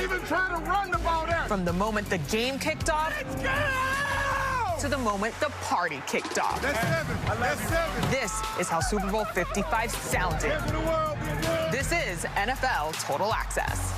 even trying to run the ball there. From the moment the game kicked off to the moment the party kicked off. That's 7. That's 7. This is how Super Bowl 55 sounded. This is NFL Total Access.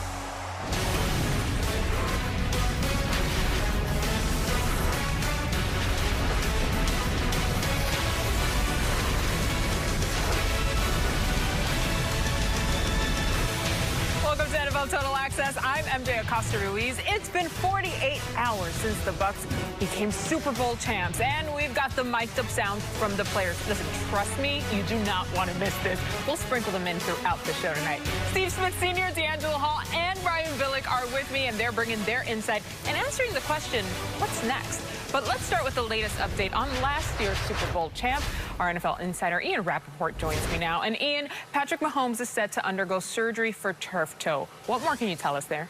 Welcome to NFL Total Access. I'm MJ Acosta-Ruiz. It's been 48 hours since the Bucs became Super Bowl champs, and we've got the mic'd up sound from the players. Listen, trust me, you do not want to miss this. We'll sprinkle them in throughout the show tonight. Steve Smith Sr., D'Angelo Hall, and Brian Billick are with me, and they're bringing their insight and answering the question, what's next? But let's start with the latest update on last year's Super Bowl champ. Our NFL insider Ian Rappaport joins me now. And Ian, Patrick Mahomes is set to undergo surgery for turf toe. What more can you tell us there?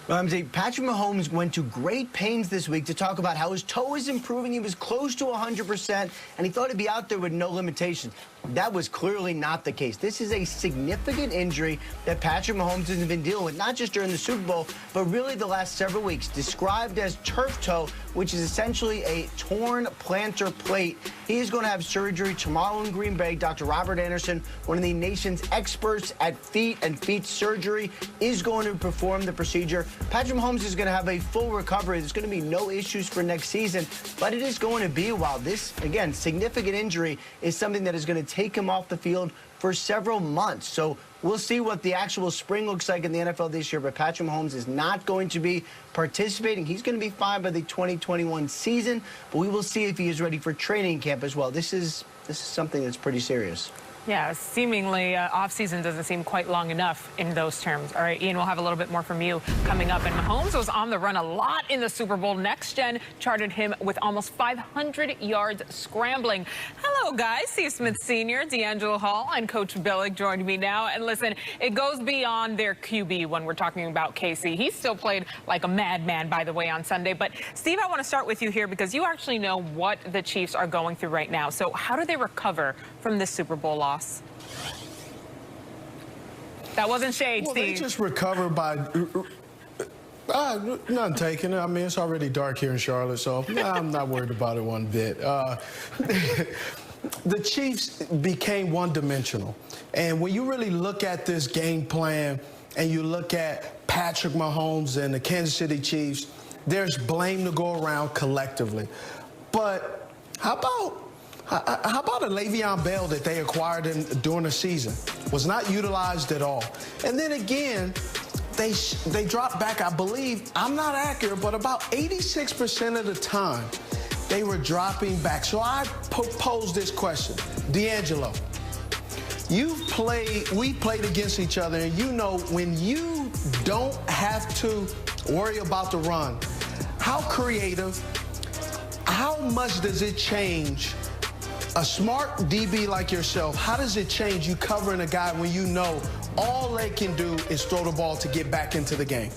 Well, Patrick Mahomes went to great pains this week to talk about how his toe is improving. He was close to 100%, and he thought he'd be out there with no limitations. That was clearly not the case. This is a significant injury that Patrick Mahomes has been dealing with, not just during the Super Bowl, but really the last several weeks, described as turf toe, which is essentially a torn plantar plate. He is going to have surgery tomorrow in Green Bay. Dr. Robert Anderson, one of the nation's experts at feet and feet surgery, is going to perform the procedure. Patrick Mahomes is going to have a full recovery. There's going to be no issues for next season, but it is going to be a while. This, again, significant injury is something that is going to take him off the field for several months. So we'll see what the actual spring looks like in the NFL this year, but Patrick Mahomes is not going to be participating. He's going to be fine by the 2021 season, but we will see if he is ready for training camp as well. This is something that's pretty serious. Yeah, seemingly offseason doesn't seem quite long enough in those terms. All right, Ian, we'll have a little bit more from you coming up. And Mahomes was on the run a lot in the Super Bowl. Next Gen charted him with almost 500 yards scrambling. Hello, guys. Steve Smith Sr., D'Angelo Hall, and Coach Billick joined me now. And listen, it goes beyond their QB when we're talking about KC. He still played like a madman, by the way, on Sunday. But, Steve, I want to start with you here because you actually know what the Chiefs are going through right now. So how do they recover from this Super Bowl loss? That wasn't shade, well, Steve. They just recover by none taken. I mean, it's already dark here in Charlotte, so I'm not worried about it one bit. The Chiefs became one-dimensional. And when you really look at this game plan and you look at Patrick Mahomes and the Kansas City Chiefs, there's blame to go around collectively. But how about a Le'Veon Bell that they acquired during the season? Was not utilized at all. And then again, they dropped back, I believe, I'm not accurate, but about 86% of the time, they were dropping back. So I pose this question. D'Angelo, we played against each other, and you know when you don't have to worry about the run, how creative, how much does it change a smart DB like yourself? How does it change you covering a guy when you know all they can do is throw the ball to get back into the game?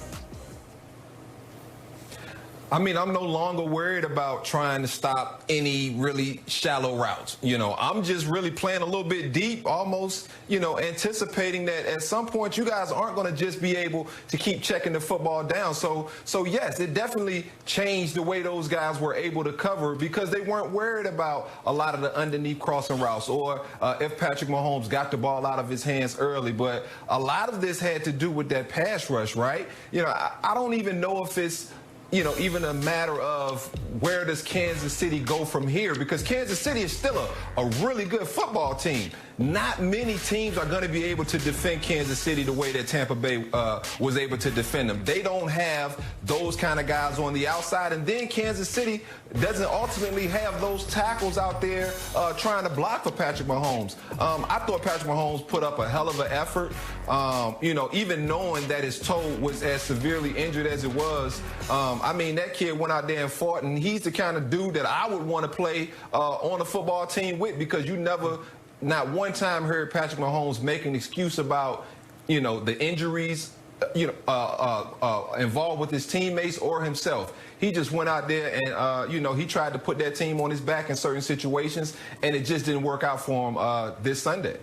I mean, I'm no longer worried about trying to stop any really shallow routes. You know, I'm just really playing a little bit deep, almost, you know, anticipating that at some point you guys aren't going to just be able to keep checking the football down. So yes, it definitely changed the way those guys were able to cover because they weren't worried about a lot of the underneath crossing routes or if Patrick Mahomes got the ball out of his hands early. But a lot of this had to do with that pass rush, right? You know, I don't even know if it's, you know, even a matter of where does Kansas City go from here, because Kansas City is still a really good football team. Not many teams are going to be able to defend Kansas City the way that Tampa Bay was able to defend them. They don't have those kind of guys on the outside, and then Kansas City doesn't ultimately have those tackles out there trying to block for Patrick Mahomes. I thought Patrick Mahomes put up a hell of an effort, you know, even knowing that his toe was as severely injured as it was. I mean, that kid went out there and fought, and he's the kind of dude that I would want to play on a football team with, because you never, not one time, heard Patrick Mahomes make an excuse about, you know, the injuries, you know, involved with his teammates or himself. He just went out there and, you know, he tried to put that team on his back in certain situations, and it just didn't work out for him this Sunday.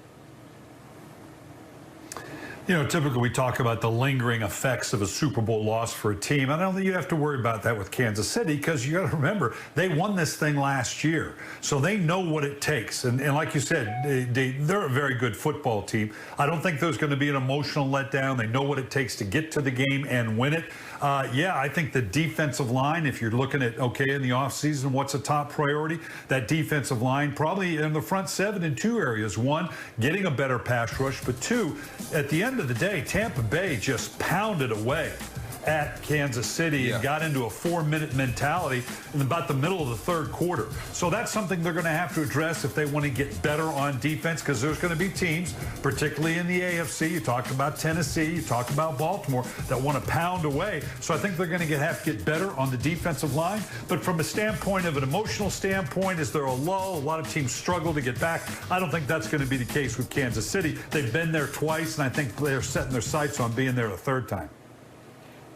You know, typically we talk about the lingering effects of a Super Bowl loss for a team. I don't think you have to worry about that with Kansas City because you got to remember they won this thing last year, so they know what it takes. And like you said, they're a very good football team. I don't think there's going to be an emotional letdown. They know what it takes to get to the game and win it. Yeah, I think the defensive line, if you're looking at, okay, in the offseason, what's a top priority? That defensive line probably in the front seven in two areas. One, getting a better pass rush, but two, at the end of the day, Tampa Bay just pounded away at Kansas City and got into a 4-minute mentality in about the middle of the third quarter. So that's something they're going to have to address if they want to get better on defense, because there's going to be teams, particularly in the AFC, you talked about Tennessee, you talked about Baltimore, that want to pound away. So I think they're going to have to get better on the defensive line. But from a standpoint of an emotional standpoint, is there a lull? A lot of teams struggle to get back. I don't think that's going to be the case with Kansas City. They've been there twice, and I think they're setting their sights on being there a third time.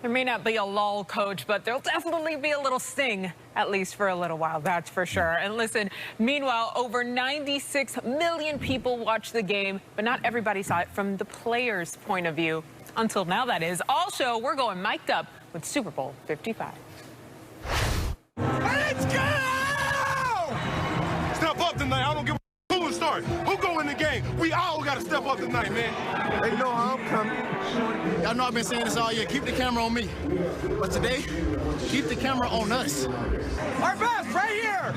There may not be a lull, Coach, but there'll definitely be a little sting, at least for a little while, that's for sure. And listen, meanwhile, over 96 million people watched the game, but not everybody saw it from the players' point of view. Until now, that is. Also, we're going mic'd up with Super Bowl 55. Let's go! Step up tonight. I don't give a who will start. Who go in the game? We all got to step up tonight, man. They know how I'm coming. Y'all know I've been saying this all year. Keep the camera on me. But today, keep the camera on us. Our best right here.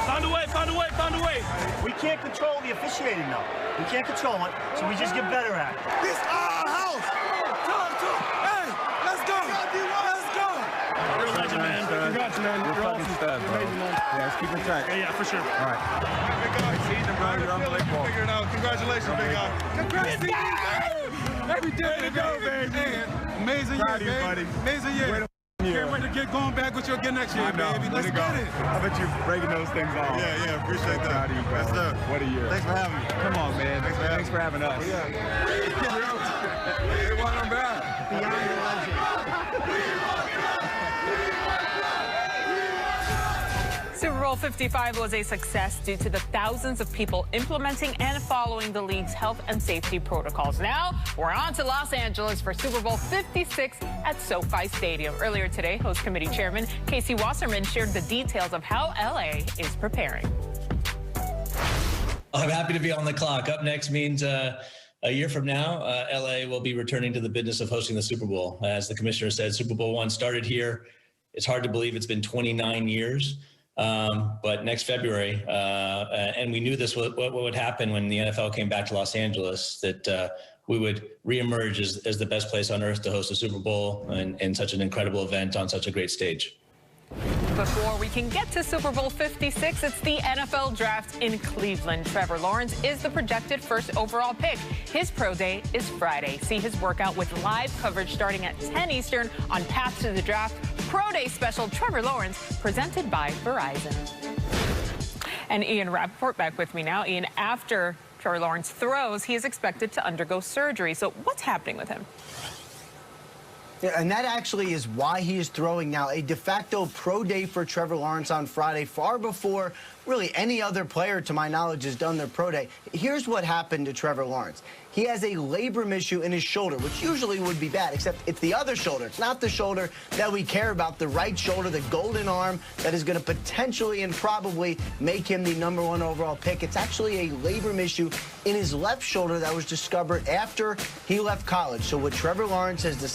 Find a way, find a way, find a way. We can't control the officiating, though. We can't control it, so we just get better at it. This our house. Talk. Hey, let's go. Let's go. You're a legend, man. Congrats, man. You're awesome. Stud, bro. Amazing, man. Yeah, let's keep in touch. Yeah, for sure. All right. You're unbelievable. Figure it out. Congratulations, big guy. Congrats, big guy. Every day to go, baby. Amazing year, baby. Buddy. Amazing year. Can't wait to get going back with you again next year, baby. Let's get it. I bet you breaking those things off. Yeah, appreciate that. Proud of you, bro. Yes, sir. What a year. Thanks for having me. Come on, man. Thanks for having us. They want them back. Beyond the legend. Super Bowl 55 was a success due to the thousands of people implementing and following the league's health and safety protocols. Now, we're on to Los Angeles for Super Bowl 56 at SoFi Stadium. Earlier today, host committee chairman Casey Wasserman shared the details of how LA is preparing. I'm happy to be on the clock. Up next means a year from now, LA will be returning to the business of hosting the Super Bowl. As the commissioner said, Super Bowl I started here. It's hard to believe it's been 29 years. But next February, and we knew this what would happen when the NFL came back to Los Angeles, that we would reemerge as the best place on earth to host a Super Bowl and such an incredible event on such a great stage. Before we can get to Super Bowl 56, it's the NFL draft in Cleveland. Trevor Lawrence is the projected first overall pick. His pro day is Friday. See his workout with live coverage starting at 10 Eastern on Path to the Draft. Pro Day special Trevor Lawrence presented by Verizon. And Ian Rappaport back with me now. Ian, after Trevor Lawrence throws, he is expected to undergo surgery. So what's happening with him? Yeah, and that actually is why he is throwing now. A de facto pro day for Trevor Lawrence on Friday, far before really any other player, to my knowledge, has done their pro day. Here's what happened to Trevor Lawrence. He has a labrum issue in his shoulder, which usually would be bad, except it's the other shoulder. It's not the shoulder that we care about, the right shoulder, the golden arm that is going to potentially and probably make him the #1 overall pick. It's actually a labrum issue in his left shoulder that was discovered after he left college. So what Trevor Lawrence has decided